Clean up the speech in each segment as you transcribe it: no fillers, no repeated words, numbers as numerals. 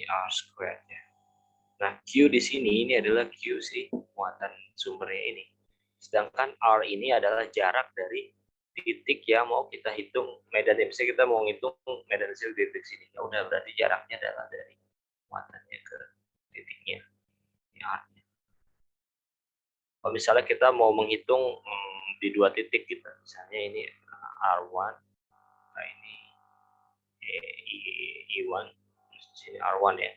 R squared ya. Nah, Q di sini ini adalah Q sih, muatan sumbernya ini. Sedangkan R ini adalah jarak dari titik yang mau kita hitung medan. Misalnya kita mau ngitung medan hasil di titik sini. Ya udah, berarti jaraknya adalah dari muatannya ke titiknya. Ini R-nya. Kalau misalnya kita mau menghitung di dua titik gitu, misalnya ini R1, nah ini E1, terus di sini R1 ya.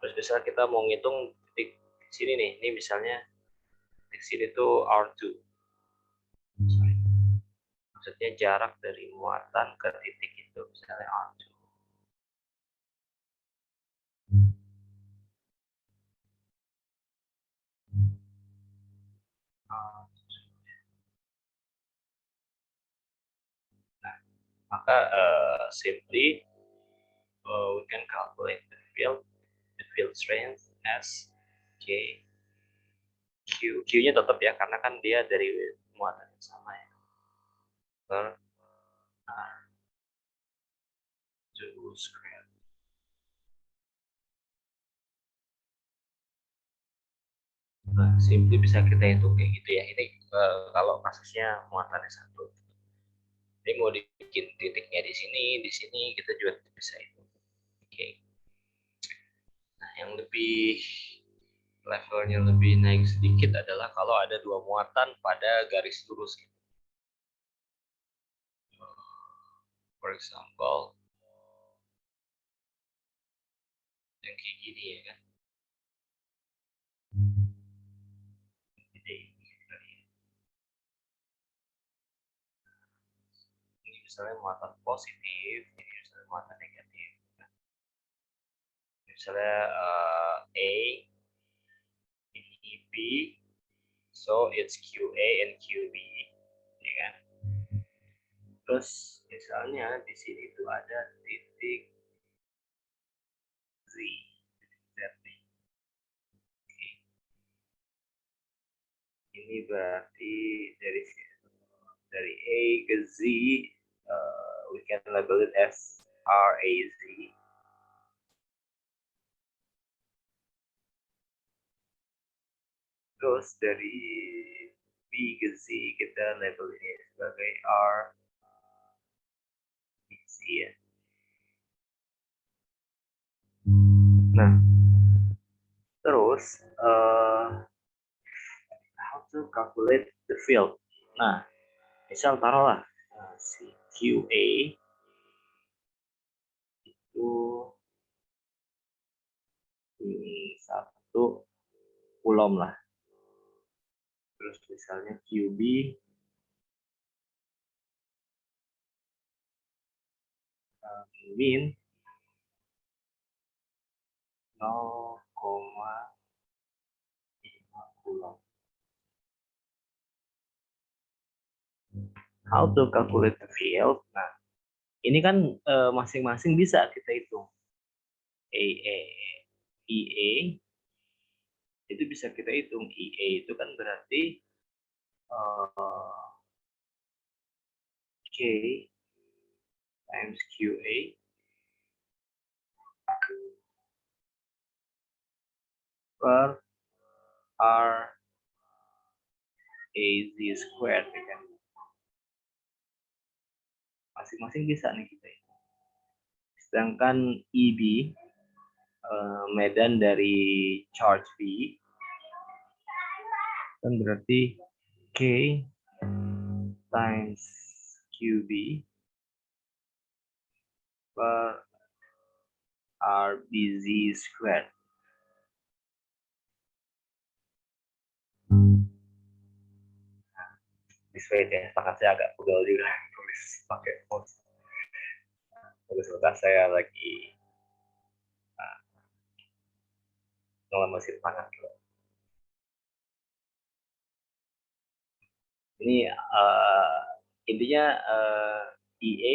Terus misalnya kita mau ngitung titik sini nih, ini misalnya titik sini tuh R2. Sorry. Maksudnya jarak dari muatan ke titik itu misalnya R2. Nah, maka simply we can calculate the field strength as K Q. Q-nya tetap ya, karena kan dia dari muatan yang sama ya. Per R2 square. Nah, simply bisa kita hitung kayak gitu ya. Ini kalau kasusnya muatannya satu. Ini mau dibikin titiknya di sini kita juga bisa hitung. Oke. Nah, yang lebih levelnya lebih naik sedikit adalah kalau ada dua muatan pada garis lurus. For example, yang kayak gini ya kan. Ini misalnya muatan positif, ini misalnya muatan negatif. Misalnya A, ini B, so it's QA and QB, ya kan? Terus misalnya di sini tuh ada titik Z, ini berarti dari A ke Z, we can label it as RAZ. Terus dari B ke Z kita label ini sebagai RBZ ya. Nah, terus how to calculate the field. Nah, misal taruhlah si QA itu ini 1 coulomb lah. Terus misalnya QB min 0,5 coulomb. How to calculate the field? Nah, ini kan masing-masing bisa kita hitung. EA itu bisa kita hitung. EA itu kan berarti K times QA per RAZ squared ya kan. Masing-masing bisa nih kita hitung. Sedangkan EB medan dari charge B kan berarti K times QB per RBZ squared. Sesuai ya, sangat saya agak pegel juga tulis pakai mouse. Tulis saya lagi ngelemesin tangan. Ini intinya EA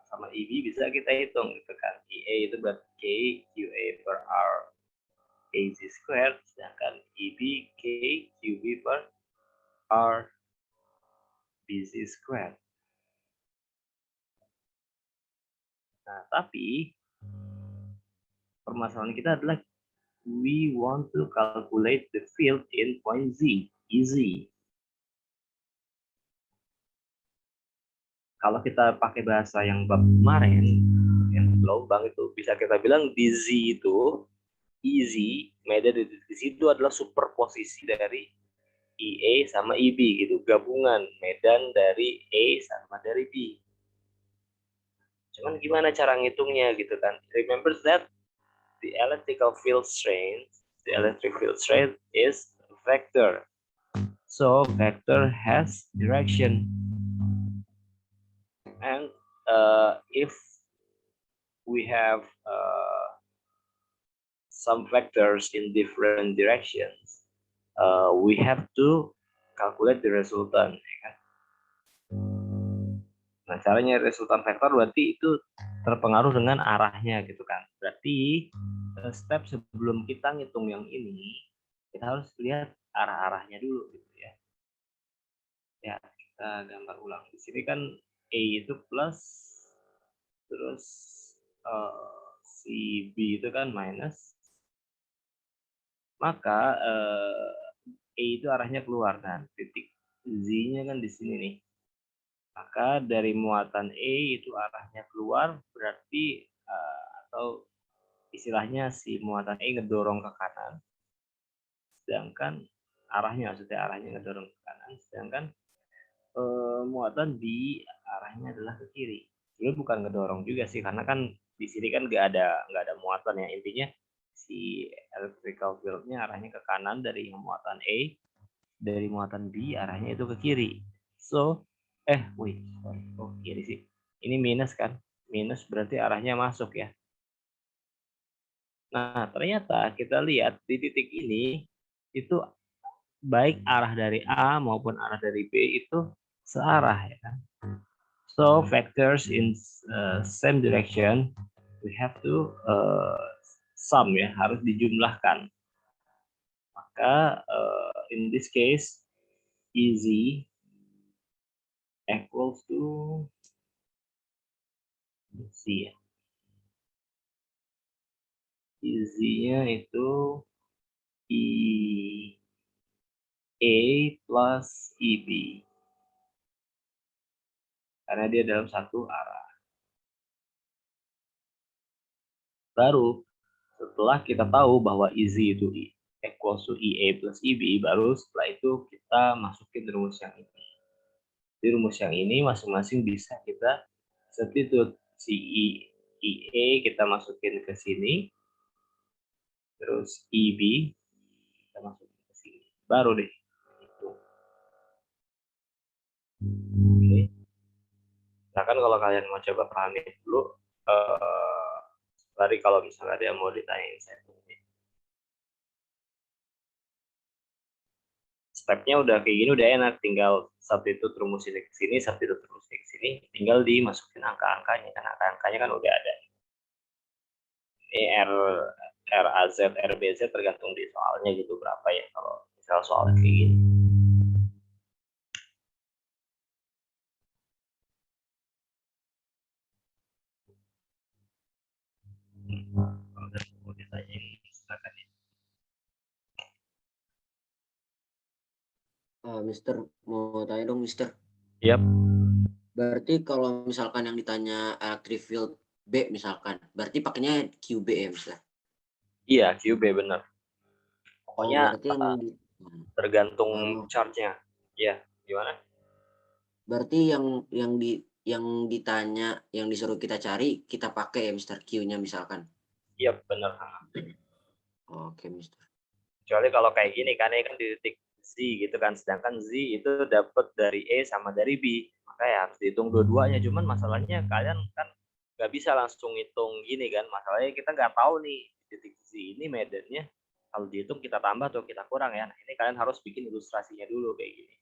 sama EB bisa kita hitung gitu kan. EA itu berarti K QA per R AZ squared, sedangkan EB K QB per R BZ squared. Nah, tapi permasalahan kita adalah we want to calculate the field in point Z. Easy. Kalau kita pakai bahasa yang bab kemarin, yang gelombang itu bisa kita bilang di Z itu easy, medan di situ adalah superposisi dari EA sama EB gitu, gabungan medan dari A sama dari B. Cuman gimana cara ngitungnya gitu kan? Remember that the electric field strength is vector. So vector has direction. And if we have some vectors in different directions, we have to calculate the resultant. Ya kan? Nah, caranya resultan vektor berarti itu terpengaruh dengan arahnya gitu kan. Berarti step sebelum kita ngitung yang ini, kita harus lihat arah-arahnya dulu gitu ya. Ya, kita gambar ulang. Di sini kan A itu plus, terus si B itu kan minus. Maka A itu arahnya keluar kan. Titik Z-nya kan di sini nih. Maka dari muatan E itu arahnya keluar, berarti atau istilahnya si muatan E ngedorong ke kanan, sedangkan maksudnya arahnya ngedorong ke kanan, sedangkan muatan B arahnya adalah ke kiri. Ini bukan ngedorong juga sih, karena kan di sini kan nggak ada muatan ya. Intinya si electrical field-nya arahnya ke kanan dari muatan E, dari muatan B arahnya itu ke kiri. So kiri sih. Ini minus kan? Minus berarti arahnya masuk ya. Nah, ternyata kita lihat di titik ini itu baik arah dari A maupun arah dari B itu searah ya kan. So vectors in same direction we have to sum ya, harus dijumlahkan. Maka in this case easy equals to C ya. Easy-nya itu A plus EB. Karena dia dalam satu arah. Baru setelah kita tahu bahwa easy itu equals to EA plus EB, baru setelah itu kita masukin rumus yang ini. Di rumus yang ini masing-masing bisa kita substitute. Si EA kita masukin ke sini, terus EB kita masukin ke sini. Baru deh. Itu. Oke. Nah kan kalau kalian mau coba pahami dulu, Lari kalau misalnya dia mau ditanyain saya stepnya udah kayak gini udah enak, tinggal substitute rumus ini ke sini, substitute rumus ini ke sini, tinggal dimasukin angka-angkanya kan, angka-angkanya kan udah ada. Ini RAZ, RBZ tergantung di soalnya gitu berapa ya kalau misal soalnya kayak gini. Kalau ditanyain silakan ya. Mister, mau tanya dong, Mister. Yap. Berarti kalau misalkan yang ditanya electric field B misalkan, berarti pakainya QB ya, Mister? Iya, QB bener. Pokoknya berarti yang tergantung charge-nya. Ya, gimana? Berarti yang ditanya, yang disuruh kita cari, kita pakai ya, Mister, Q-nya misalkan. Iya, bener. Oke, Mister. Kecuali kalau kayak gini kan, ini kan di titik Z gitu kan, sedangkan Z itu dapat dari E sama dari B, maka ya harus dihitung dua-duanya. Cuman masalahnya kalian kan nggak bisa langsung hitung gini kan, masalahnya kita nggak tahu nih titik Z ini medannya kalau dihitung kita tambah atau kita kurang ya. Nah, ini kalian harus bikin ilustrasinya dulu kayak gini.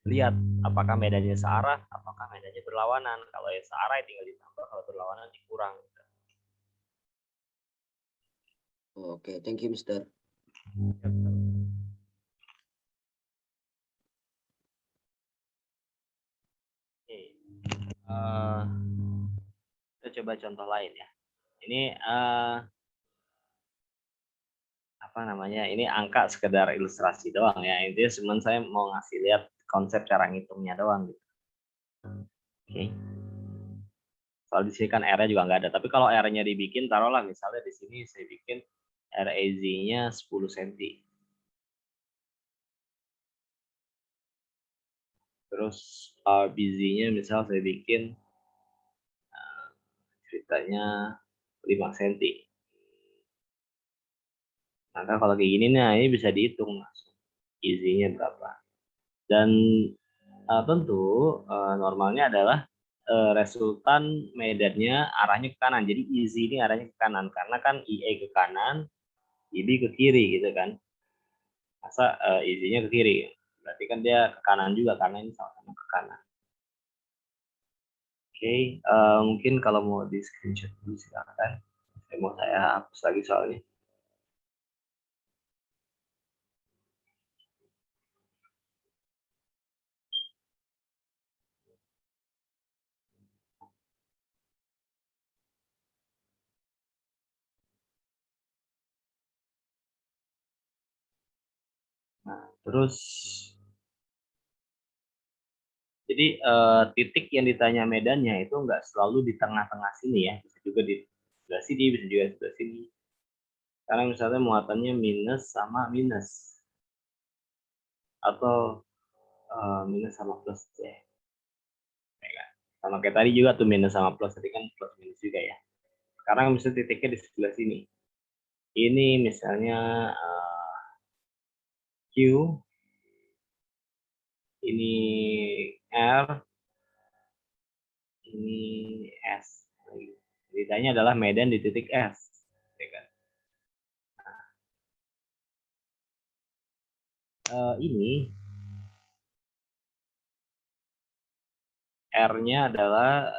Lihat apakah medannya searah, apakah medannya berlawanan. Kalau yang searah ya tinggal ditambah, kalau berlawanan dikurang. Oke, thank you, Mister. Kita coba contoh lain ya. Ini apa namanya, ini angka sekedar ilustrasi doang ya, intinya cuman saya mau ngasih lihat konsep cara ngitungnya doang gitu. Oke. Soal di sini kan R-nya juga nggak ada, tapi kalau R-nya dibikin, taruhlah misalnya di sini saya bikin RAZ-nya 10 cm. Terus RBZ-nya misal saya bikin ceritanya 5 cm. Maka kalau kayak gini, nah ini bisa dihitung langsung easy-nya berapa. Dan tentu normalnya adalah resultan medannya arahnya ke kanan. Jadi easy ini arahnya ke kanan karena kan IE ke kanan, IB ke kiri gitu kan. Masa easy-nya ke kiri? Berarti kan dia ke kanan juga karena ini sama-sama ke kanan. Oke, mungkin kalau mau di screenshot dulu silakan. Saya hapus lagi soalnya. Nah, terus jadi titik yang ditanya medannya itu nggak selalu di tengah-tengah sini ya, bisa juga di sebelah sini, bisa juga di sebelah sini. Karena misalnya muatannya minus sama minus, atau minus sama plus ya. Sama kayak tadi juga tuh minus sama plus, tadi kan plus minus juga ya. Sekarang misalnya titiknya di sebelah sini. Ini misalnya Q, ini R, ini S. Ceritanya adalah medan di titik S. Ya kan? Ini R-nya adalah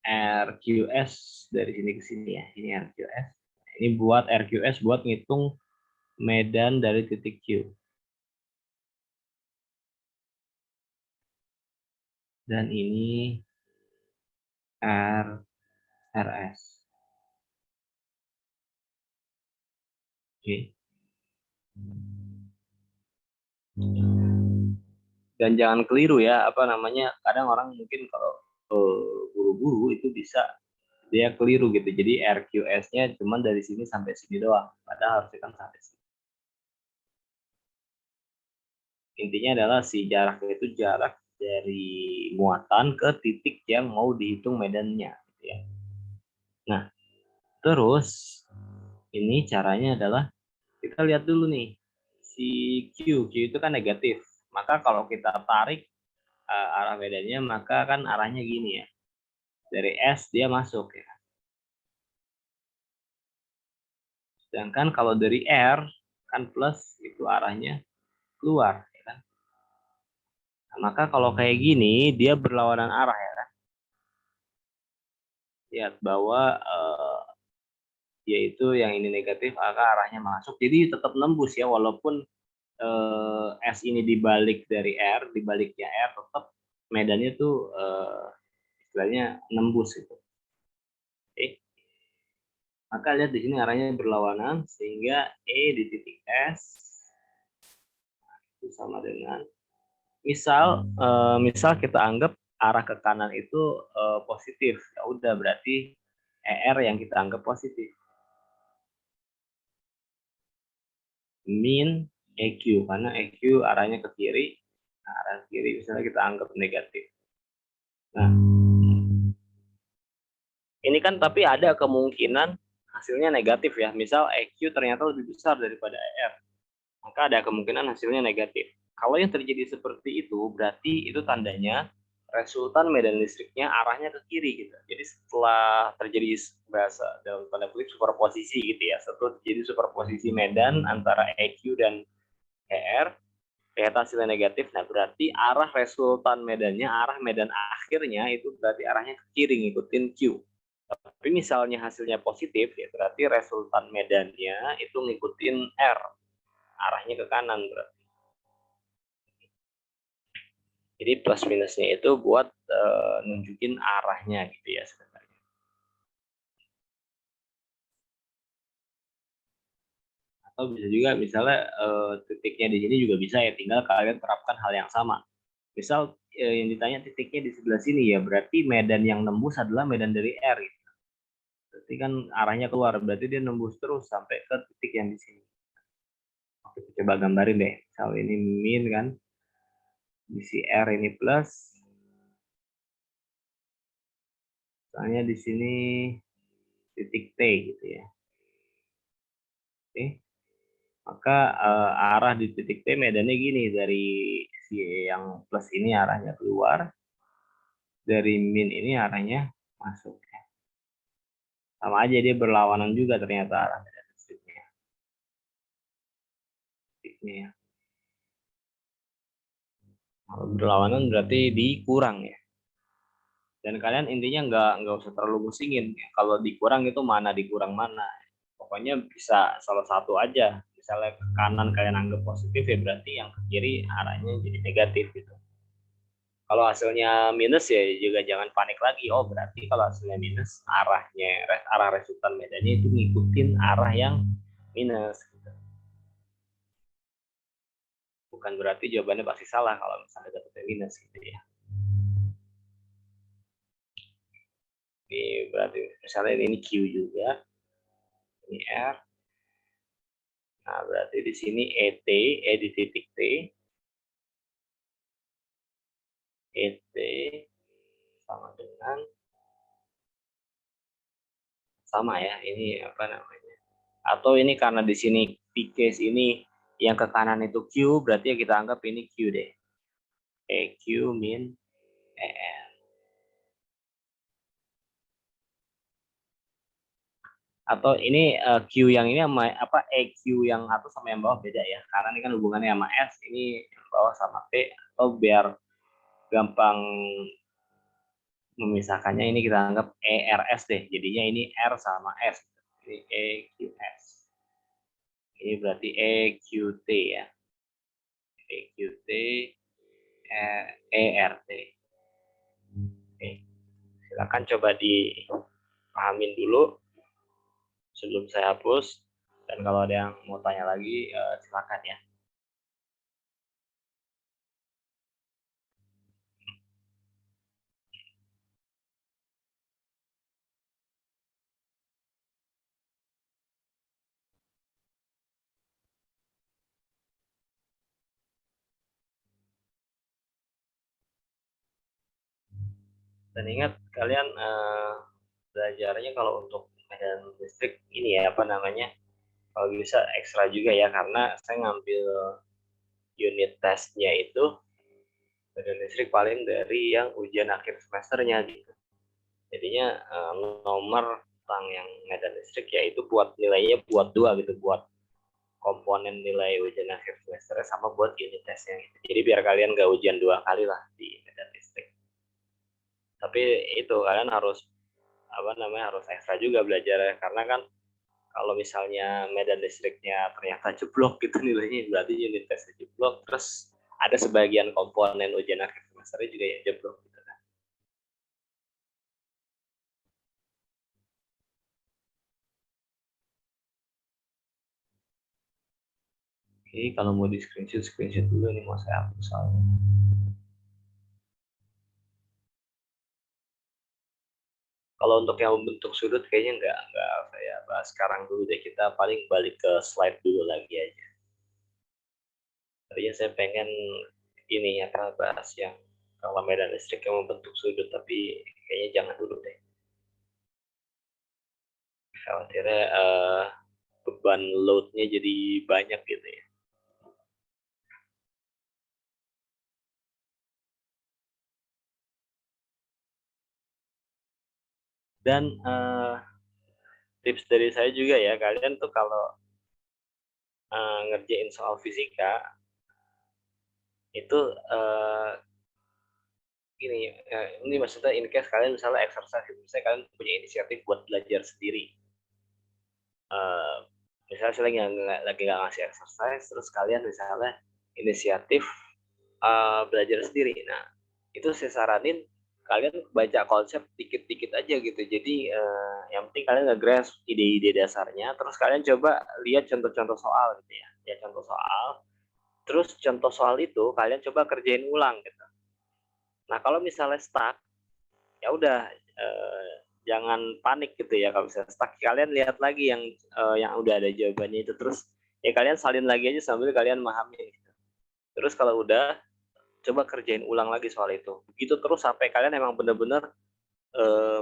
RQS dari sini ke sini ya. Ini RQS. Ini buat RQS buat ngitung medan dari titik Q. Dan ini RS. Oke. Dan jangan keliru ya, apa namanya, kadang orang mungkin kalau buru-buru itu bisa dia keliru gitu. Jadi RQS-nya cuma dari sini sampai sini doang. Padahal harusnya kan sampai sini. Intinya adalah si jarak itu jarak dari muatan ke titik yang mau dihitung medannya. Gitu ya. Nah, terus ini caranya adalah kita lihat dulu nih si Q itu kan negatif. Maka kalau kita tarik arah medannya, maka kan arahnya gini ya. Dari S dia masuk ya. Sedangkan kalau dari R kan plus itu arahnya keluar ya kan. Nah, maka kalau kayak gini dia berlawanan arah ya kan. Lihat bahwa yaitu yang ini negatif maka arahnya masuk. Jadi tetap nembus ya walaupun S ini dibalik dari R, dibaliknya R tetap medannya tuh istilahnya nembus itu. Oke. Maka lihat di sini arahnya berlawanan sehingga E di titik S itu sama dengan misal kita anggap arah ke kanan itu positif. Ya udah berarti ER yang kita anggap positif. Min EQ karena EQ arahnya ke kiri. Nah, arah kiri misalnya kita anggap negatif. Nah, ini kan tapi ada kemungkinan hasilnya negatif ya. Misal EQ ternyata lebih besar daripada ER. Maka ada kemungkinan hasilnya negatif. Kalau yang terjadi seperti itu, berarti itu tandanya resultan medan listriknya arahnya ke kiri gitu. Jadi setelah terjadi bahasa dalam tanda kutip superposisi gitu ya, setelah terjadi superposisi medan antara EQ dan ER, ternyata hasilnya negatif. Nah berarti arah resultan medannya, arah medan akhirnya itu berarti arahnya ke kiri ngikutin Q. Tapi misalnya hasilnya positif, ya berarti resultan medannya itu ngikutin R, arahnya ke kanan berarti. Jadi plus minusnya itu buat nunjukin arahnya gitu ya sebenarnya. Atau bisa juga misalnya titiknya di sini juga bisa ya, tinggal kalian terapkan hal yang sama. Misal yang ditanya titiknya di sebelah sini ya, berarti medan yang nembus adalah medan dari R gitu. Berarti kan arahnya keluar, berarti dia nembus terus sampai ke titik yang di sini. Oke, coba gambarin deh. Misal ini min kan, di R ini plus, misalnya di sini titik T gitu ya. Oke. Maka arah di titik T medannya gini, dari si yang plus ini arahnya keluar, dari min ini arahnya masuk. Sama aja, dia berlawanan juga ternyata arah medan listriknya. Ya. Kalau berlawanan berarti dikurang ya. Dan kalian intinya nggak usah terlalu musingin. Kalau dikurang itu mana dikurang mana. Pokoknya bisa salah satu aja. Misalnya ke kanan kalian anggap positif ya, berarti yang ke kiri arahnya jadi negatif gitu. Kalau hasilnya minus ya juga jangan panik lagi. Oh berarti kalau hasilnya minus, arah resultan medannya itu ngikutin arah yang minus. Gitu. Bukan berarti jawabannya pasti salah kalau misalnya dapetnya minus gitu ya. Ini berarti misalnya ini Q juga, ini R. Nah berarti di sini ET, E di titik T, ET sama dengan sama ya, ini apa namanya, atau ini karena di sini P case ini yang ke kanan itu Q, berarti ya kita anggap ini Q deh, EQ min ER. Atau ini Q yang ini sama apa, EQ yang atas sama yang bawah beda ya, karena ini kan hubungannya sama S, ini yang bawah sama T. Atau biar gampang memisahkannya, ini kita anggap ERS deh, jadinya ini R sama S, ini EQS. Ini berarti EQT ya, EQT ERT. Oke, silakan coba dipahamin dulu sebelum saya hapus, dan kalau ada yang mau tanya lagi silakan ya. Dan ingat kalian belajarnya kalau untuk medan listrik ini ya, apa namanya, kalau bisa ekstra juga ya, karena saya ngambil unit tesnya itu medan listrik paling dari yang ujian akhir semesternya gitu. Jadinya nomor tentang yang medan listrik ya itu buat nilainya buat dua gitu, buat komponen nilai ujian akhir semester sama buat unit tesnya gitu. Jadi biar kalian nggak ujian dua kali lah di medan listrik. Tapi itu kalian harus apa namanya, harus ekstra juga belajar, karena kan kalau misalnya medan listriknya ternyata jeblok gitu nilainya, berarti unit tesnya jeblok, terus ada sebagian komponen ujian akhir semester juga yang jeblok gitu kan. Oke, kalau mau di screenshot dulu nih, mau saya hapus soalnya. Kalau untuk yang membentuk sudut kayaknya nggak saya bahas sekarang dulu deh, kita paling balik ke slide dulu lagi aja. Tadinya saya pengen ini ya, bahas yang kalau medan listrik yang membentuk sudut, tapi kayaknya jangan dulu deh. Khawatirnya beban load-nya jadi banyak gitu ya. Dan tips dari saya juga ya, kalian tuh kalau ngerjain soal fisika itu ini maksudnya in case kalian misalnya exercise, misalnya kalian punya inisiatif buat belajar sendiri. Misalnya saya lagi nggak ngasih exercise, terus kalian misalnya inisiatif belajar sendiri. Nah, itu saya saranin kalian baca konsep dikit-dikit aja gitu. Jadi yang penting kalian nge-grasp ide-ide dasarnya, terus kalian coba lihat contoh-contoh soal gitu ya. Ya contoh soal, terus contoh soal itu kalian coba kerjain ulang gitu. Nah, kalau misalnya stuck, ya udah jangan panik gitu ya. Kalau misalnya stuck, kalian lihat lagi yang udah ada jawabannya itu, terus ya kalian salin lagi aja sambil kalian memahami gitu. Terus kalau udah, coba kerjain ulang lagi soal itu. Begitu terus sampai kalian emang bener-bener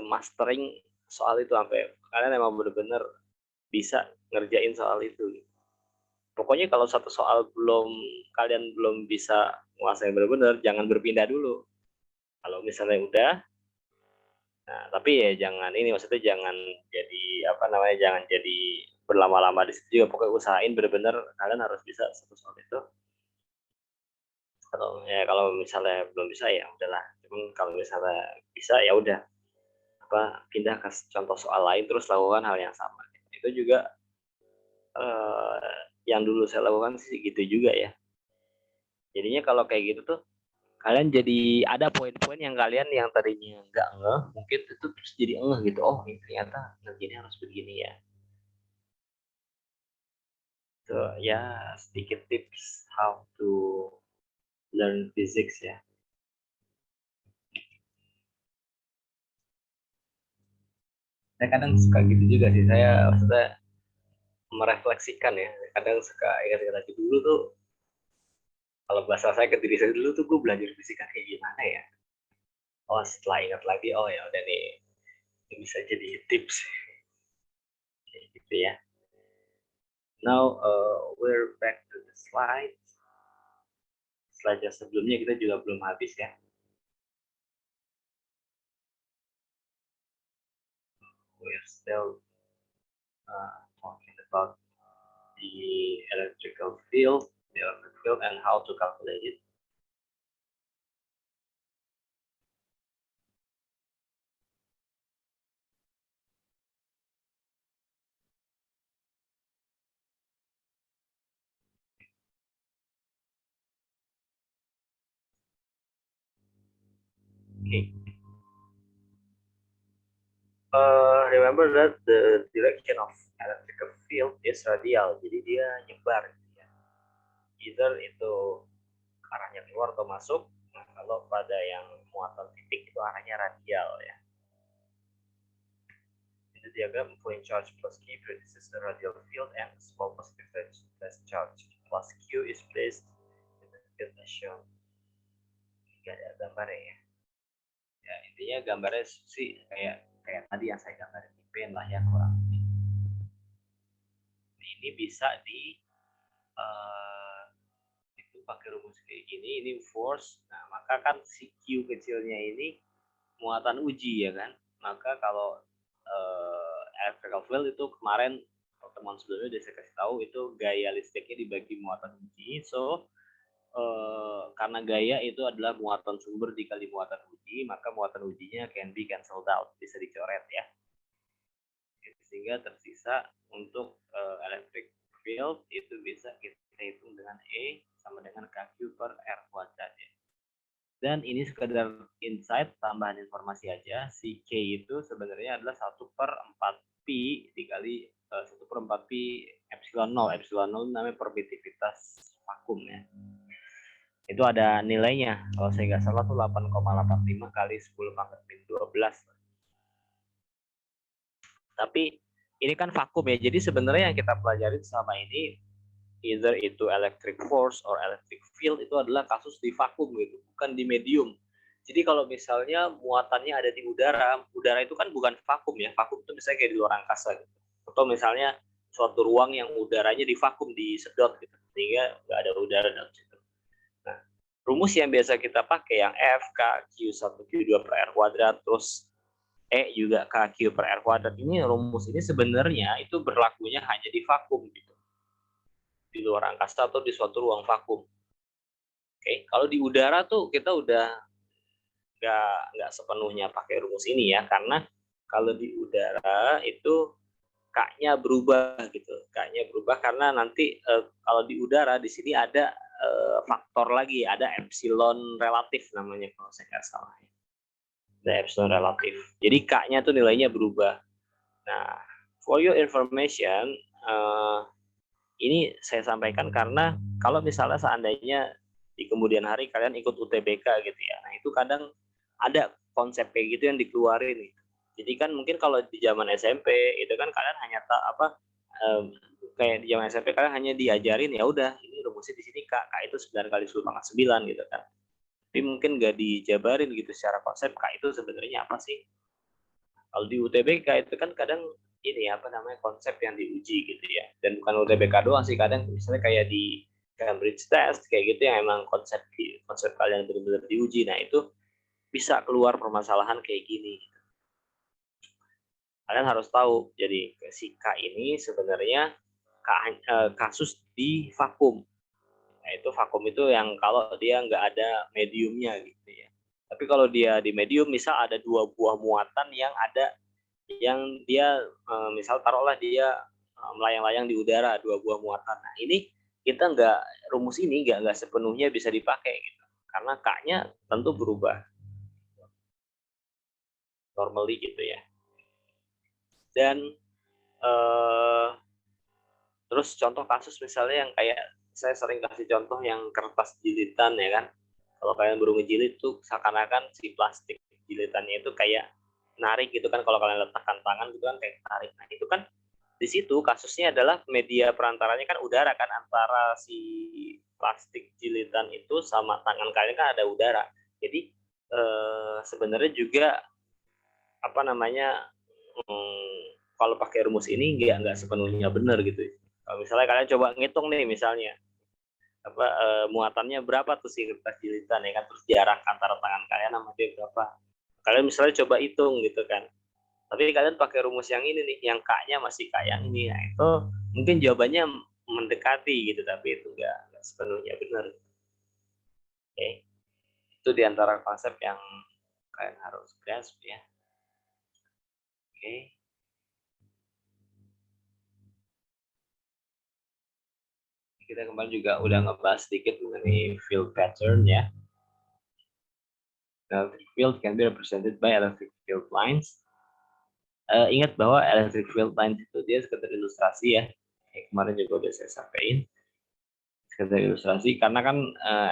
mastering soal itu, sampai kalian emang bener-bener bisa ngerjain soal itu. Pokoknya kalau satu soal kalian belum bisa menguasai bener-bener, jangan berpindah dulu. Kalau misalnya udah, nah tapi ya jangan ini, maksudnya jangan jadi apa namanya, jangan jadi berlama-lama di situ juga. Pokoknya usahain bener-bener kalian harus bisa satu soal itu. Kalau misalnya belum bisa ya udahlah. Cuman kalau misalnya bisa ya udah, pindah ke contoh soal lain terus lakukan hal yang sama. Itu juga yang dulu saya lakukan sih gitu juga ya. Jadinya kalau kayak gitu tuh kalian jadi ada poin-poin yang kalian yang tadinya nggak ngeh, mungkin itu terus jadi ngeh gitu. Oh, ini ternyata ngerjainnya harus begini ya. So ya, sedikit tips how to learn physics ya. Saya kadang suka gitu juga sih. Saya maksudnya merefleksikan ya. Kadang suka ingat-ingat lagi dulu tuh, kalau bahasa saya ke diri saya dulu tuh gue belajar fisika kayak gimana ya. Oh, setelah ingat lagi, oh ya udah nih, ini bisa jadi tips kayak gitu ya. Now we're back to the slide. Slide sebelumnya kita juga belum habis ya. We're still talking about the electrical field, and how to calculate it. Okay. Remember that the direction of electrical field is radial, jadi dia nyebar. Ya. Either itu arahnya keluar atau masuk. Nah, kalau pada yang muatan titik itu arahnya radial ya. In the diagram, point charge plus Q produces the radial field and small positive charge plus Q is placed in the field as shown. Ini ada gambarnya ya. Ya, intinya gambarnya sih kayak tadi yang saya gambarin di pen lah ya, kurang lebih. Ini bisa itu pakai rumus kayak gini, ini force. Nah, maka kan si Q kecilnya ini muatan uji ya kan. Maka kalau electrical field itu kemarin pertemuan sebelumnya udah saya kasih tahu, itu gaya listriknya dibagi muatan uji. So karena gaya itu adalah muatan sumber dikali muatan uji, maka muatan ujinya can be cancelled out, bisa dicoret ya. Sehingga tersisa untuk electric field itu bisa kita hitung dengan E sama dengan KQ per R kuadrat ya. Dan ini sekedar insight, tambahan informasi aja, si K itu sebenarnya adalah 1/4 pi dikali 1/4 pi epsilon 0. Epsilon 0 namanya permitivitas vakum ya. Itu ada nilainya, kalau saya nggak salah tuh 8,85 kali 10 pangkat min 12. Tapi ini kan vakum ya, jadi sebenarnya yang kita pelajari selama ini either itu electric force or electric field itu adalah kasus di vakum gitu, bukan di medium. Jadi kalau misalnya muatannya ada di udara, udara itu kan bukan vakum ya, vakum itu misalnya kayak di luar angkasa gitu. Atau misalnya suatu ruang yang udaranya di vakum, disedot gitu, sehingga nggak ada udara dalam situ. Nah, rumus yang biasa kita pakai yang F, K, Q1, Q2 per R kuadrat, terus E juga KQ per R kuadrat, ini rumus ini sebenarnya itu berlakunya hanya di vakum gitu, di luar angkasa atau di suatu ruang vakum. Oke, kalau di udara tuh kita udah nggak sepenuhnya pakai rumus ini ya, karena kalau di udara itu K-nya berubah gitu, K-nya berubah karena nanti kalau di udara di sini ada faktor lagi, ada epsilon relatif namanya kalau saya nggak salah. The epsilon relatif. Jadi K-nya tuh nilainya berubah. Nah, for your information, ini saya sampaikan karena kalau misalnya seandainya di kemudian hari kalian ikut UTBK gitu ya, nah itu kadang ada konsep kayak gitu yang dikeluarin. Jadi kan mungkin kalau di zaman SMP itu kan kalian hanya kayak di zaman SMP kalian hanya diajarin ya udah ini rumusnya di sini K itu 9 kali 10 pangkat 9 gitu kan. Tapi mungkin nggak dijabarin gitu secara konsep K itu sebenarnya apa sih. Kalau di UTBK itu kan kadang ini apa namanya konsep yang diuji gitu ya. Dan bukan UTBK doang sih, kadang misalnya kayak di Cambridge Test kayak gitu yang emang konsep kalian benar-benar diuji. Nah, itu bisa keluar permasalahan kayak gini. Kalian harus tahu. Jadi si K ini sebenarnya kasus di vakum. Nah, itu vakum itu yang kalau dia nggak ada mediumnya gitu ya. Tapi kalau dia di medium, misal ada 2 buah muatan yang dia misal taruhlah dia melayang-layang di udara 2 buah muatan. Nah, ini kita rumus ini nggak sepenuhnya bisa dipakai gitu. Karena K-nya tentu berubah. Normally gitu ya. Dan terus contoh kasus misalnya yang kayak saya sering kasih contoh yang kertas jilitan ya kan. Kalau kalian baru ngejilid tuh seakan-akan si plastik jilitannya itu kayak narik gitu kan, kalau kalian letakkan tangan gitu kan kayak tarik. Nah, itu kan di situ kasusnya adalah media perantaranya kan udara kan, antara si plastik jilitan itu sama tangan kalian kan ada udara. Jadi sebenarnya juga apa namanya kalau pakai rumus ini nggak sepenuhnya benar gitu. Kalau misalnya kalian coba ngitung nih misalnya muatannya berapa tuh si kertas jilitan ya kan, terus jarak antara tangan kalian sama dia berapa. Kalian misalnya coba hitung gitu kan. Tapi kalian pakai rumus yang ini nih, yang K-nya masih K yang ini. Nah, itu mungkin jawabannya mendekati gitu, tapi itu nggak sepenuhnya benar. Oke. Itu diantara konsep yang kalian harus grasp ya. Oke. Kita kemarin juga udah ngebahas sedikit mengenai field pattern ya. Electric field can be represented by electric field lines. Ingat bahwa electric field lines itu dia sekedar ilustrasi ya. Kemarin juga udah saya sampaikan. Sekedar ilustrasi karena kan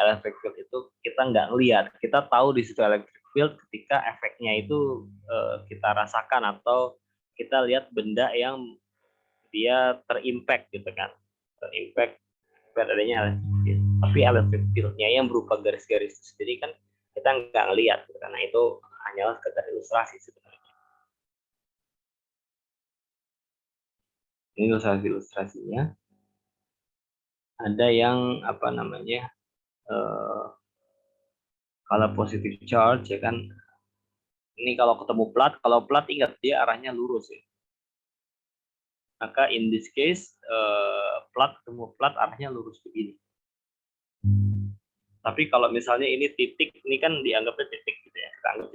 electric field itu kita nggak ngelihat. Kita tahu di situ electric field ketika efeknya itu kita rasakan atau kita lihat benda yang dia terimpact gitu kan. Terimpact adanya electric field. Tapi electric field-nya yang berupa garis-garis itu sendiri kan kita nggak ngelihat gitu, karena itu hanyalah sekedar ilustrasi sebenarnya. Ini ilustrasinya. Ada yang apa namanya kalau positive charge ya kan, ini kalau ketemu plat, kalau plat ingat dia arahnya lurus ya. Maka in this case plat ketemu plat arahnya lurus begini. Tapi kalau misalnya ini titik, ini kan dianggapnya titik gitu ya, kita anggap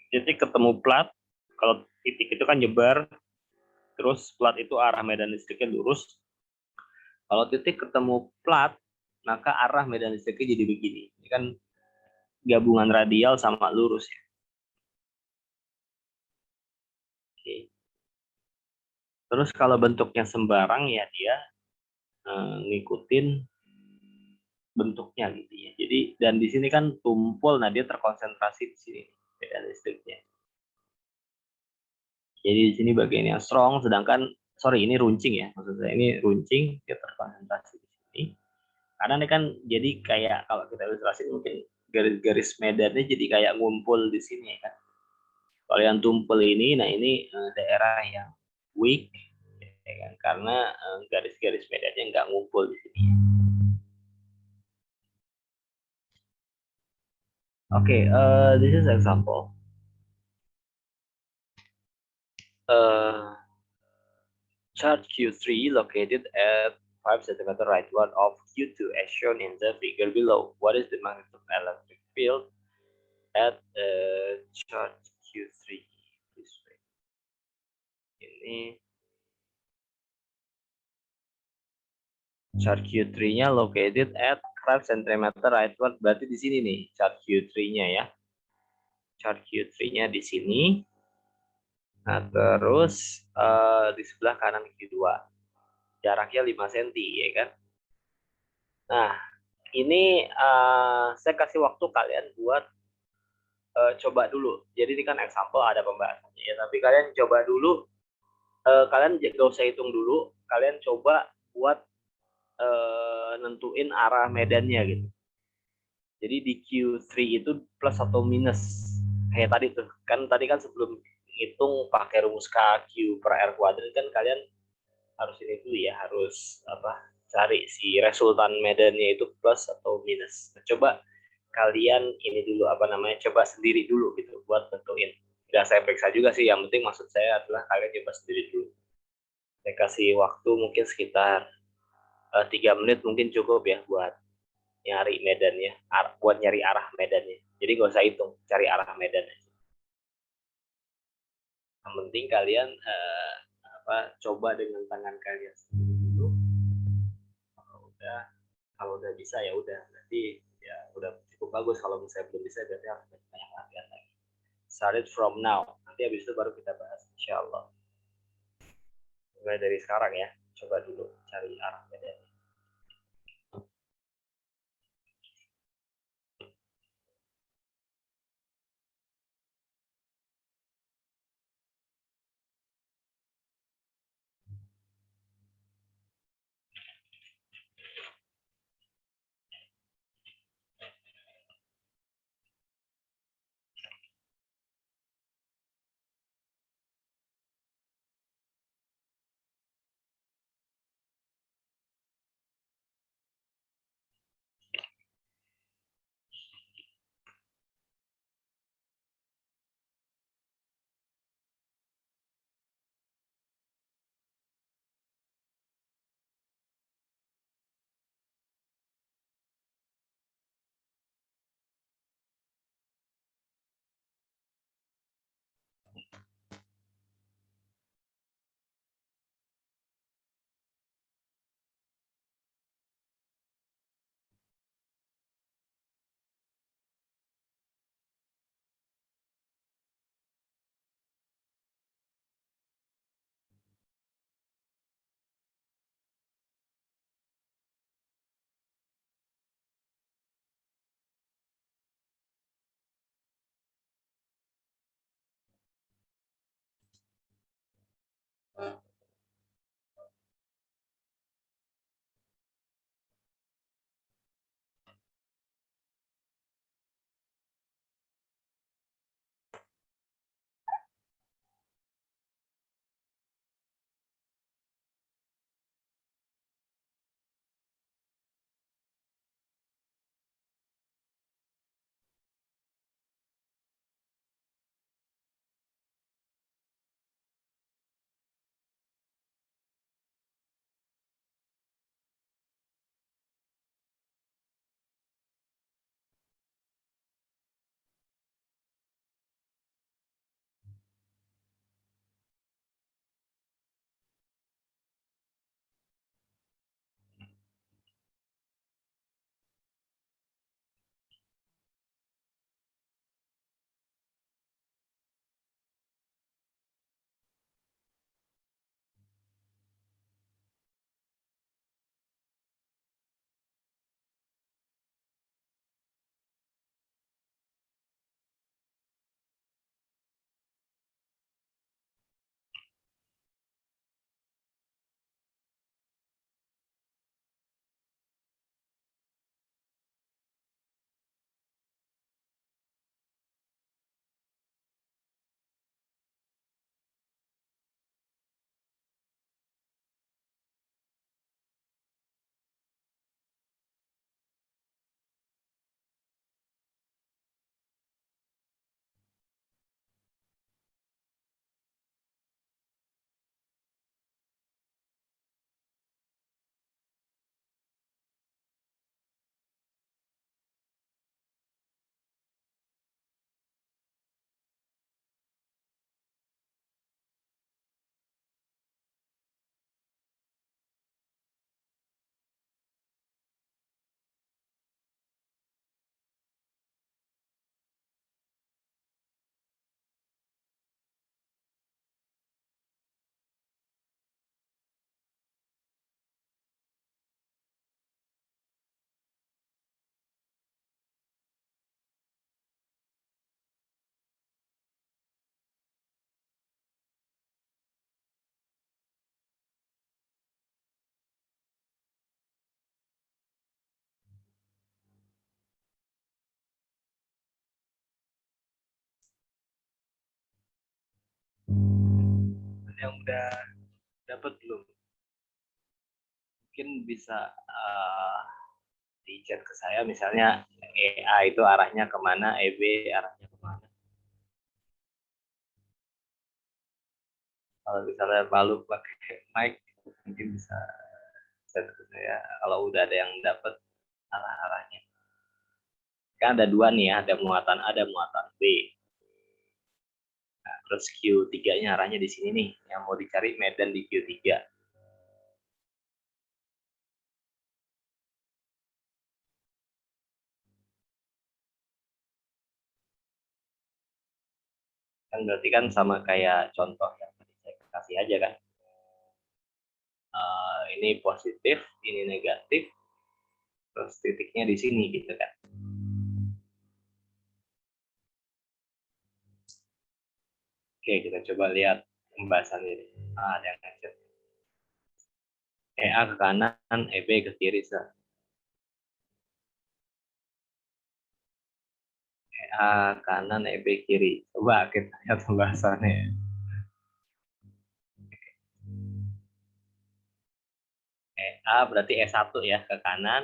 titik ketemu plat. Kalau titik itu kan nyebar, terus plat itu arah medan listriknya lurus. Kalau titik ketemu plat, maka arah medan listriknya jadi begini. Ini kan gabungan radial sama lurus ya. Oke. Terus kalau bentuknya sembarang ya dia ngikutin bentuknya gitu ya. Jadi dan di sini kan tumpul, nah dia terkonsentrasi di sini medan listriknya. Jadi di sini bagian yang strong, sedangkan ini runcing ya, maksud saya ini runcing, dia terkonsentrasi di sini. Karena ini kan jadi kayak kalau kita ilustrasi mungkin garis-garis medannya jadi kayak ngumpul di sini kan. Kalau yang tumpul ini, nah ini daerah yang weak, ya kan? Karena garis-garis medannya nggak ngumpul di sini. Okay, this is example. Charge Q3 located at 5 cm rightward of Q2 as shown in the figure below. What is the magnitude of electric field at charge Q3? This way. Ini charge Q3-nya located at 5 cm rightward, berarti di sini nih charge Q3-nya ya. chart Q3-nya di sini. Nah, terus di sebelah kanan Q2. Jaraknya 5 cm, ya kan? Nah, ini saya kasih waktu kalian buat coba dulu. Jadi ini kan example ada pembahasannya ya, tapi kalian coba dulu, kalian gak usah hitung dulu, kalian coba buat nentuin arah medannya gitu. Jadi di Q3 itu plus atau minus. Kayak tadi tuh, tadi kan sebelum ngitung pakai rumus KQ per R kuadrat kan kalian harus ini dulu ya, harus cari si resultan medannya itu plus atau minus. Nah, coba kalian ini dulu coba sendiri dulu gitu buat tentuin. Tidak saya periksa juga sih, yang penting maksud saya adalah kalian coba sendiri dulu. Saya kasih waktu mungkin sekitar 3 menit mungkin cukup ya buat nyari medannya, buat nyari arah medannya. Jadi nggak usah hitung, cari arah medannya. Yang penting kalian coba dengan tangan kalian sendiri dulu. Kalau udah bisa ya udah, berarti ya udah cukup bagus. Kalau misalnya belum bisa berarti harus banyak latihan lagi. Start it from now. Nanti habis itu baru kita bahas, insya Allah. Mulai dari sekarang ya, coba dulu cari arah medannya. Yang udah dapat belum? Mungkin bisa di chat ke saya, misalnya EA itu arahnya kemana, EB arahnya kemana. Kalau misalnya Palu pakai mic, mungkin bisa chat ke saya kalau udah ada yang dapat arah-arahnya. Kan ada dua nih ya, ada muatan A, ada muatan B. Nah, terus Q3-nya arahnya di sini nih, yang mau dicari Medan di Q3. Kan berarti kan sama kayak contoh yang tadi saya kasih aja kan. Ini positif, ini negatif, terus titiknya di sini gitu kan. Oke, kita coba lihat pembahasannya ini. Ada yang ngechat. EA ke kanan, EB ke kiri. EA kanan, EB kiri. Coba kita lihat pembahasannya. EA berarti E1 ya ke kanan,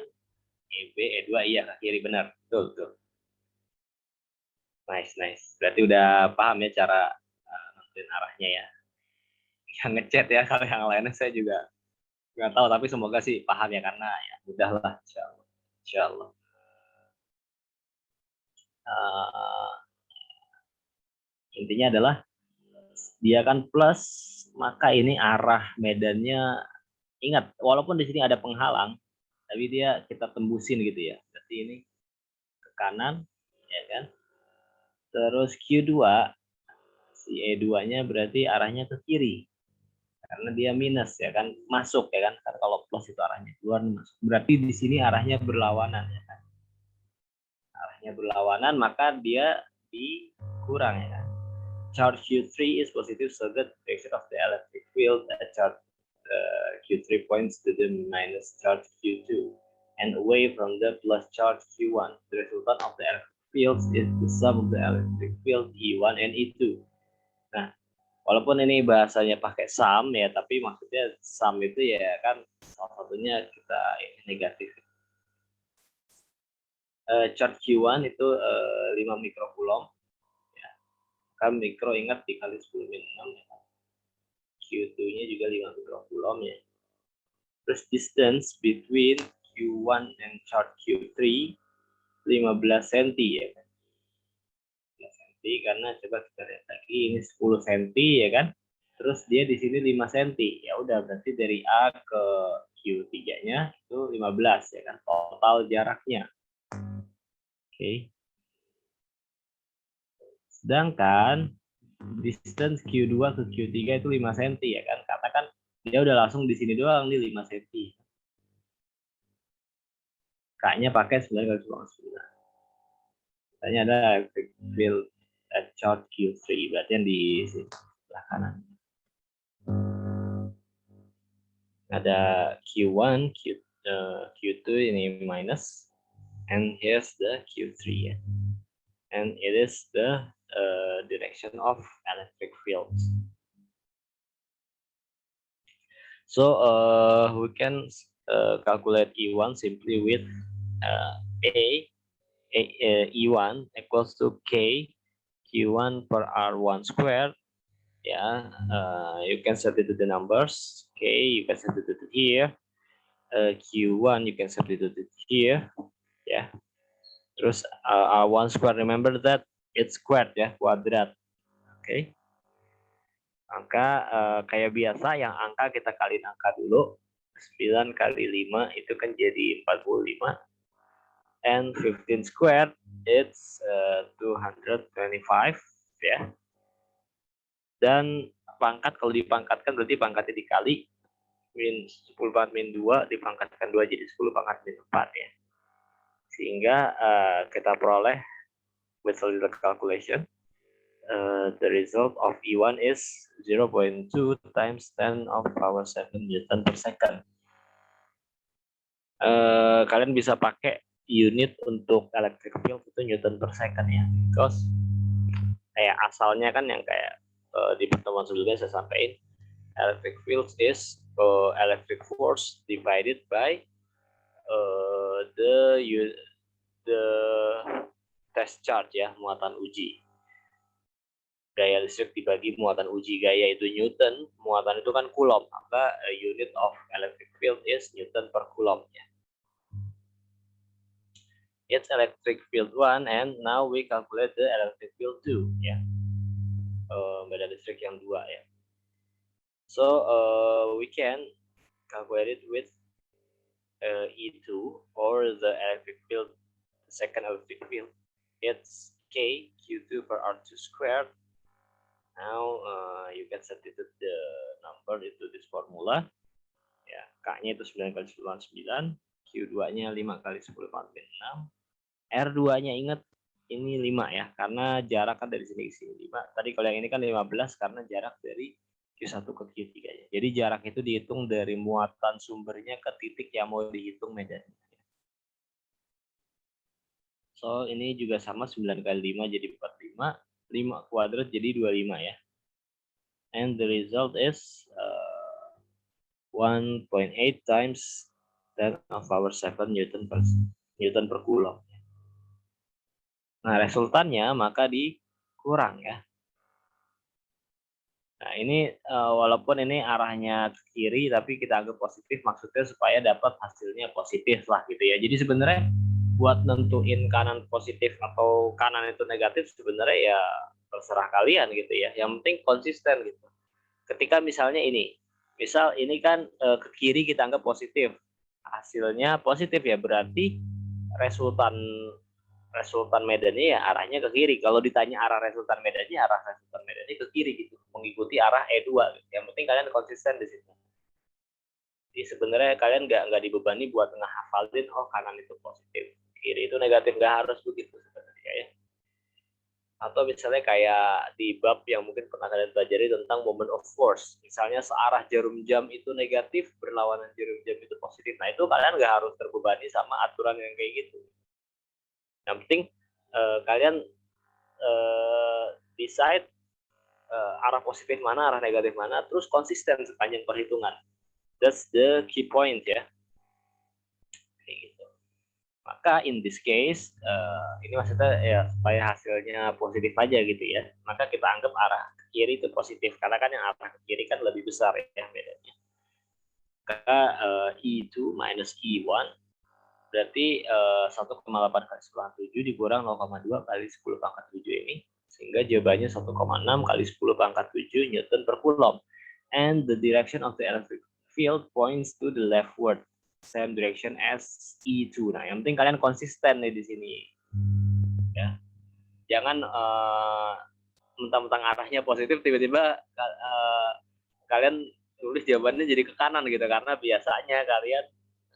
EB, E2 iya ke kiri, benar. Betul, betul. Nice. Berarti udah paham ya cara nentuin arahnya ya. Yang ngechat ya, kalau yang lainnya saya juga nggak tahu, tapi semoga sih paham ya, karena ya mudah lah, insya Allah. Insya Allah. Intinya adalah dia kan plus, maka ini arah medannya, ingat walaupun di sini ada penghalang, tapi dia kita tembusin gitu ya. Berarti ini ke kanan, ya kan? Terus Q2, si E2-nya berarti arahnya ke kiri. Karena dia minus ya kan, masuk ya kan. Karena kalau plus itu arahnya keluar, masuk. Berarti di sini arahnya berlawanan ya kan. Arahnya berlawanan, maka dia dikurang ya kan. Charge Q3 is positive, so that the direction of the electric field at charge Q3 points to the minus charge Q2 and away from the plus charge Q1. The resultant of the electric fields is the sum of the electric field E1 and E2. Nah, walaupun ini bahasanya pakai sum ya, tapi maksudnya sum itu ya kan salah satunya kita negatif. Charge Q1 itu 5 mikrocoulomb. Ya. Kan mikro ingat dikali 10 min 6 ya. Q2-nya juga 5 mikrocoulomb ya. Terus distance between Q1 and charge Q3 15 cm ya kan. 15 cm, karena coba kita lihat lagi ini 10 cm ya kan. Terus dia di sini 5 cm. Ya udah, berarti dari A ke Q3-nya itu 15 ya kan, total jaraknya. Oke. Sedangkan distance Q2 ke Q3 itu 5 cm ya kan. Katakan dia udah langsung di sini doang nih 5 cm. K-nya pakai 9 kali 9. Tanya ada electric field at charge Q3, berarti yang di sebelah kanan. Ada Q1, Q2 ini minus, and here's the Q3 ya. And it is the direction of electric fields. So we can calculate E1 simply with E1 equals to K Q1 per R1 squared. Yeah, you can set it to the numbers. K, you can set it to here. Q1, you can set it to here. Yeah. Terus R1 squared, remember that it's squared ya, kuadrat. Oke. Okay. Maka kayak biasa, yang angka kita kaliin angka dulu. 9 kali 5 itu kan jadi 45. And 15 squared, it's 225 ya. Dan pangkat, kalau dipangkatkan berarti pangkatnya dikali min 10 pangkat min 2 dipangkatkan 2 jadi 10 pangkat min 4 ya. Sehingga kita peroleh with a little calculation the result of E1 is 0.2 times 10 of power 7 Newton per second. Kalian bisa pakai unit untuk electric field itu Newton per second ya. Because kayak asalnya kan yang kayak di pertemuan sebelumnya saya sampaikan, electric field is electric force divided by the test charge ya, muatan uji. Gaya listrik dibagi muatan uji, gaya itu Newton, muatan itu kan Coulomb, maka unit of electric field is Newton per Coulomb ya. It's electric field 1 and now we calculate the electric field 2 ya. Medan listrik yang 2 ya. So we can calculate it with E2 or the electric field, the second electric field. It's K Q2 per R2 squared. Now you can substitute the number into this formula. Ya, K-nya itu 9 kali 10 9, Q2-nya 5 kali 10 6. R2-nya ingat ini 5 ya, karena jarak kan dari sini ke sini 5. Tadi kalau yang ini kan 15 karena jarak dari Q1 ke Q3-nya. Jadi jarak itu dihitung dari muatan sumbernya ke titik yang mau dihitung medannya. So, ini juga sama 9 kali 5 jadi 45, 5 kuadrat jadi 25 ya. And the result is 1.8 times 10 power 7 Newton per Coulomb. Nah, resultannya maka dikurang ya. Nah, ini walaupun ini arahnya ke kiri, tapi kita anggap positif, maksudnya supaya dapat hasilnya positif lah gitu ya. Jadi sebenarnya buat nentuin kanan positif atau kanan itu negatif sebenarnya ya terserah kalian gitu ya. Yang penting konsisten gitu. Ketika misalnya misal ini kan ke kiri kita anggap positif, hasilnya positif ya, berarti resultan medannya ya arahnya ke kiri. Kalau ditanya arah resultan medannya ke kiri gitu, mengikuti arah E2 gitu. Yang penting kalian konsisten di situ. Jadi sebenarnya kalian nggak dibebani buat ngehafalin kanan itu positif, kiri itu negatif, nggak harus begitu sebenarnya ya. Atau misalnya kayak di bab yang mungkin pernah kalian pelajari tentang moment of force, misalnya searah jarum jam itu negatif, berlawanan jarum jam itu positif. Nah itu kalian nggak harus terbebani sama aturan yang kayak gitu. Yang penting kalian decide arah positif mana, arah negatif mana, terus konsisten sepanjang perhitungan. That's the key point ya. Kayak gitu. Maka in this case, ini maksudnya ya supaya hasilnya positif aja gitu ya. Maka kita anggap arah ke kiri itu positif, karena kan yang arah ke kiri kan lebih besar ya bedanya. Maka E2 minus E1 berarti 1,8 kali 10 7 dikurang 0,2 kali 10 pangkat 7 ini, sehingga jawabannya 1,6 kali 10 pangkat 7 Newton per Coulomb. And the direction of the electric field points to the leftward, same direction as E2. Nah, yang penting kalian konsisten nih di sini. Ya. Jangan mentang-mentang arahnya positif tiba-tiba kalian tulis jawabannya jadi ke kanan gitu, karena biasanya kalian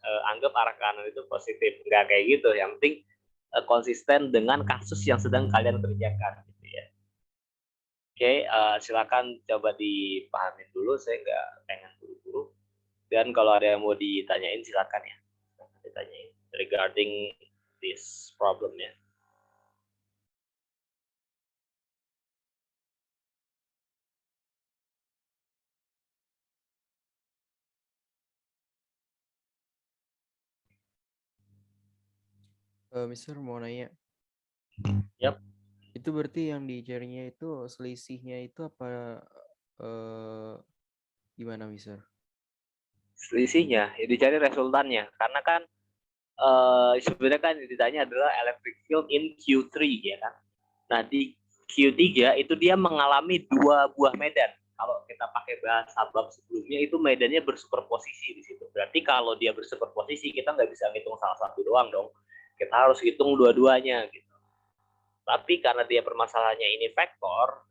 anggap arah kanan itu positif. Nggak kayak gitu. Yang penting konsisten dengan kasus yang sedang kalian kerjakan gitu ya. Oke, silakan coba dipahamin dulu, saya nggak pengen buru-buru. Dan kalau ada yang mau ditanyain silakan ya. Ditanyain regarding this problem ya. Mister mau nanya. Yap. Itu berarti yang dicarinya itu selisihnya itu apa gimana, Mister? Selisihnya, ya dicari resultannya. Karena kan sebenarnya kan ditanya adalah electric field in Q3 ya kan. Nah di Q3 itu dia mengalami 2 buah medan. Kalau kita pakai bahasa bab sebelumnya itu medannya bersuperposisi di situ. Berarti kalau dia bersuperposisi kita nggak bisa ngitung salah satu doang dong. Kita harus hitung dua-duanya gitu. Tapi karena dia permasalahannya ini vektor,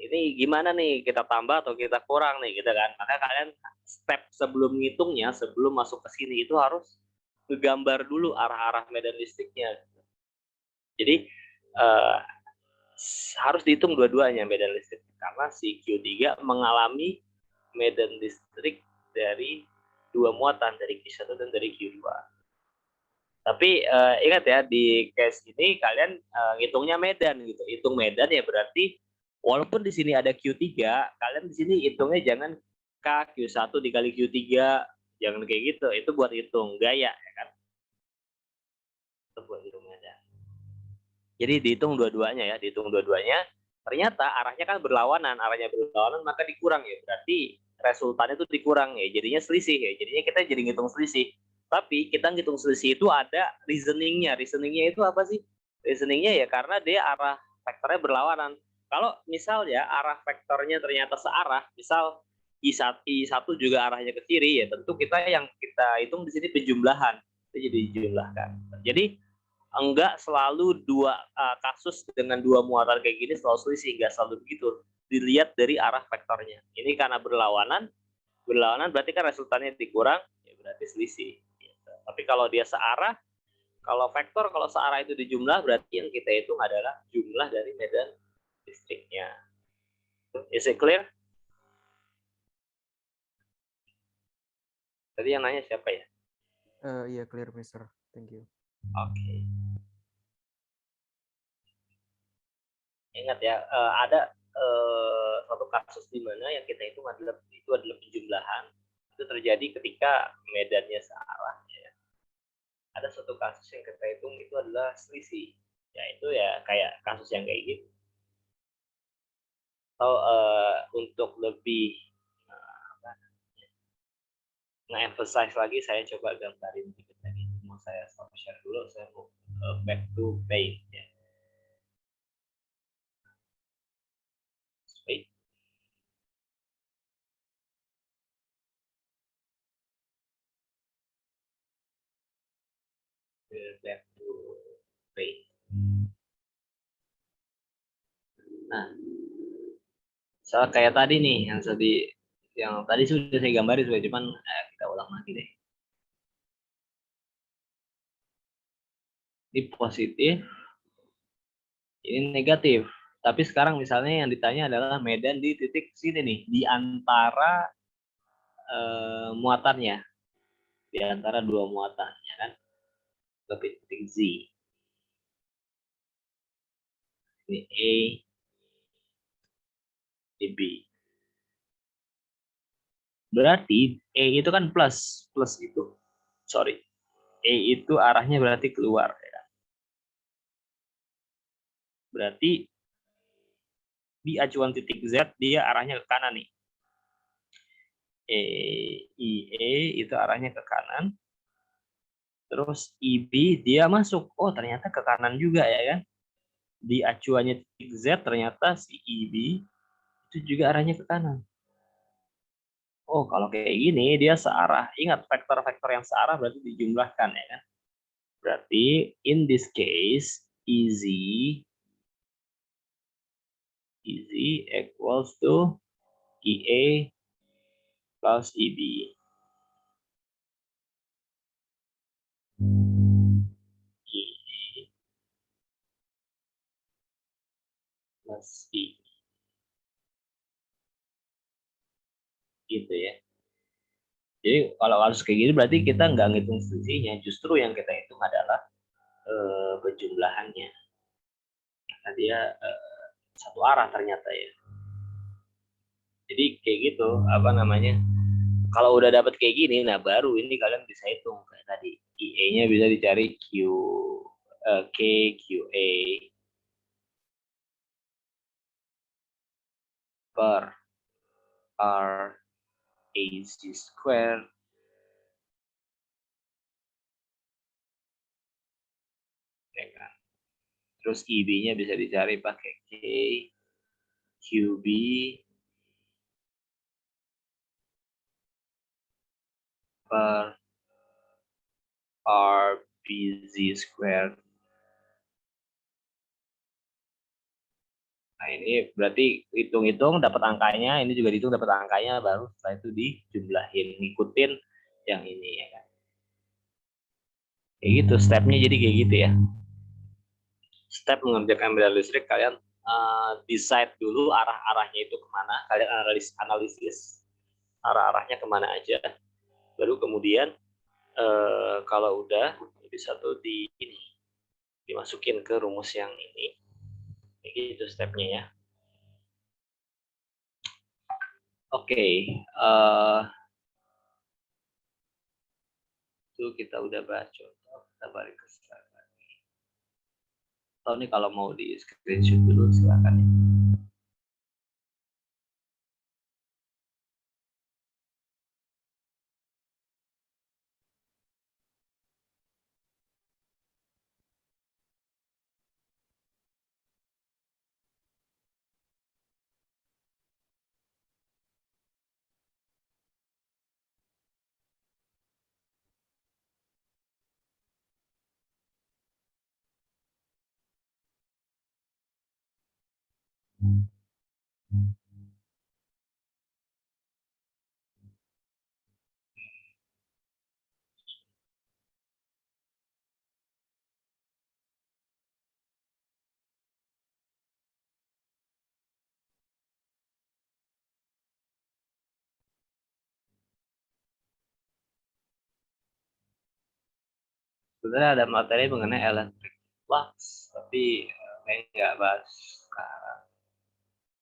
ini gimana nih kita tambah atau kita kurang nih gitu kan. Maka kalian step sebelum ngitungnya, sebelum masuk ke sini itu harus ngegambar dulu arah-arah medan listriknya. Jadi harus dihitung dua-duanya medan listrik, karena si Q3 mengalami medan listrik dari 2 muatan, dari Q1 dan dari Q2. Tapi ingat ya, di case ini kalian ngitungnya medan gitu. Hitung medan ya berarti Walaupun di sini ada Q3, kalian di sini hitungnya jangan K Q1 dikali Q3, jangan kayak gitu. Itu buat hitung gaya, ya kan? Itu buat hitung aja. Jadi dihitung dua-duanya ya, dihitung dua-duanya. Ternyata arahnya kan berlawanan, maka dikurang ya. Berarti resultannya itu dikurang ya, jadinya selisih ya. Jadinya kita jadi ngitung selisih. Tapi kita ngitung selisih itu ada reasoningnya. Reasoningnya itu apa sih? Reasoningnya ya karena dia arah vektornya berlawanan. Kalau misal ya arah vektornya ternyata searah, misal I1 juga arahnya ke kiri ya, tentu kita hitung di sini penjumlahan. Itu jadi dijumlahkan. Jadi enggak selalu kasus dengan dua muatan kayak gini selalu selisih, enggak selalu begitu. Dilihat dari arah vektornya. Ini karena berlawanan berarti kan resultannya dikurang, ya berarti selisih. Gitu. Tapi kalau dia searah, kalau searah itu dijumlah, berarti yang kita hitung adalah jumlah dari medan listriknya. Is it clear? Tadi yang nanya siapa ya? Iya, clear, Mister. Thank you. Oke. Ingat ya, ada suatu kasus di mana yang kita hitung adalah penjumlahan. Itu terjadi ketika medannya searah. Ya. Ada suatu kasus yang kita hitung itu adalah selisih. Ya itu ya kayak kasus yang kayak gitu. Atau untuk lebih nge-emphasize lagi, saya coba gambarin dikit lagi. Mau saya stop share dulu, saya mau back to paint. Ya. Wait. Back to paint. Nah, soal kayak tadi nih, yang tadi sudah saya gambarin, cuman kita ulang lagi deh. Ini positif, ini negatif. Tapi sekarang misalnya yang ditanya adalah medan di titik sini nih, di antara muatannya, di antara dua muatan, ya kan? Lebih titik Z. Ini A, ini B. Berarti E itu kan plus itu. Sorry. E itu arahnya berarti keluar. Ya. Berarti di acuan titik Z dia arahnya ke kanan nih. IE itu arahnya ke kanan. Terus IB dia masuk. Oh, ternyata ke kanan juga ya kan. Di acuannya titik Z ternyata si IB itu juga arahnya ke kanan. Oh, kalau kayak gini dia searah. Ingat vektor-vektor yang searah berarti dijumlahkan ya kan. Berarti in this case EZ equals to EA plus EB. EA plus EB. Gitu ya. Jadi kalau harus kayak gini berarti kita nggak ngitung selisihnya, justru yang kita hitung adalah penjumlahannya. Karena dia satu arah ternyata ya. Jadi kayak gitu, apa namanya? Kalau udah dapat kayak gini, nah baru ini kalian bisa hitung kayak tadi. IE-nya bisa dicari K, QA per R AC square ya kan? Terus IB-nya bisa dicari pakai K QB per RBZ square. Nah ini berarti hitung-hitung dapat angkanya, ini juga dihitung dapat angkanya, baru setelah itu dijumlahin, ngikutin yang ini ya kan. Kayak gitu stepnya, jadi kayak gitu ya. Step mengerjakan medan listrik, kalian decide dulu arah-arahnya itu kemana, kalian analisis arah-arahnya kemana aja, baru kemudian kalau udah bisa tuh dimasukin ke rumus yang ini, kayak gitu stepnya ya. Oke, itu kita udah bahas contoh. Kita balik ke slide lagi. Atau nih kalau mau di screenshot dulu silakan ya. Sebenarnya ada materi mengenai electric flux, tapi kayaknya nggak bahas sekarang.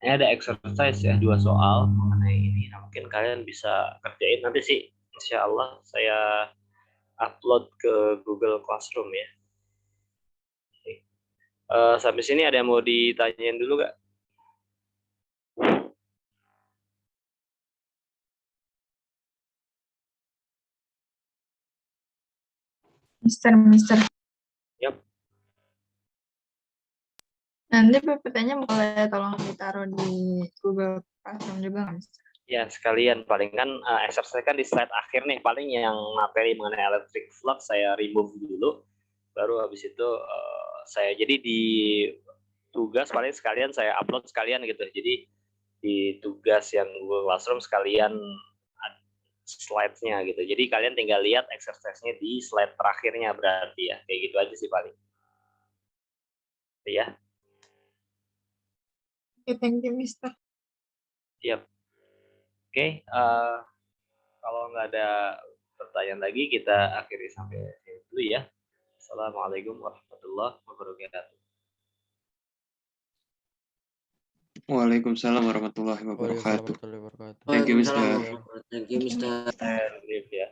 Ini ada exercise ya, 2 soal mengenai ini. Nah, mungkin kalian bisa kerjain nanti sih. Insya Allah saya upload ke Google Classroom ya. Sampai sini ada yang mau ditanyain dulu nggak? Mister. Yap. Nanti PPT-nya boleh tolong ditaruh di Google Classroom juga nggak, Mister? Ya, sekalian paling kan exercise kan di slide akhir nih, paling yang materi mengenai electric flux saya remove dulu, baru habis itu saya jadi di tugas paling sekalian saya upload sekalian gitu. Jadi di tugas yang Google Classroom sekalian slide-nya gitu. Jadi kalian tinggal lihat exercise-nya di slide terakhirnya berarti ya. Kayak gitu aja sih paling. Ya. Oke, thank you, Mister. Siap. Oke, kalau nggak ada pertanyaan lagi kita akhiri sampai sini dulu ya. Assalamualaikum warahmatullahi wabarakatuh. Waalaikumsalam warahmatullahi Waalaikumsalam wabarakatuh. warahmatullahi wabarakatuh. Thank you, Mister. Thank you, Mister. Ya.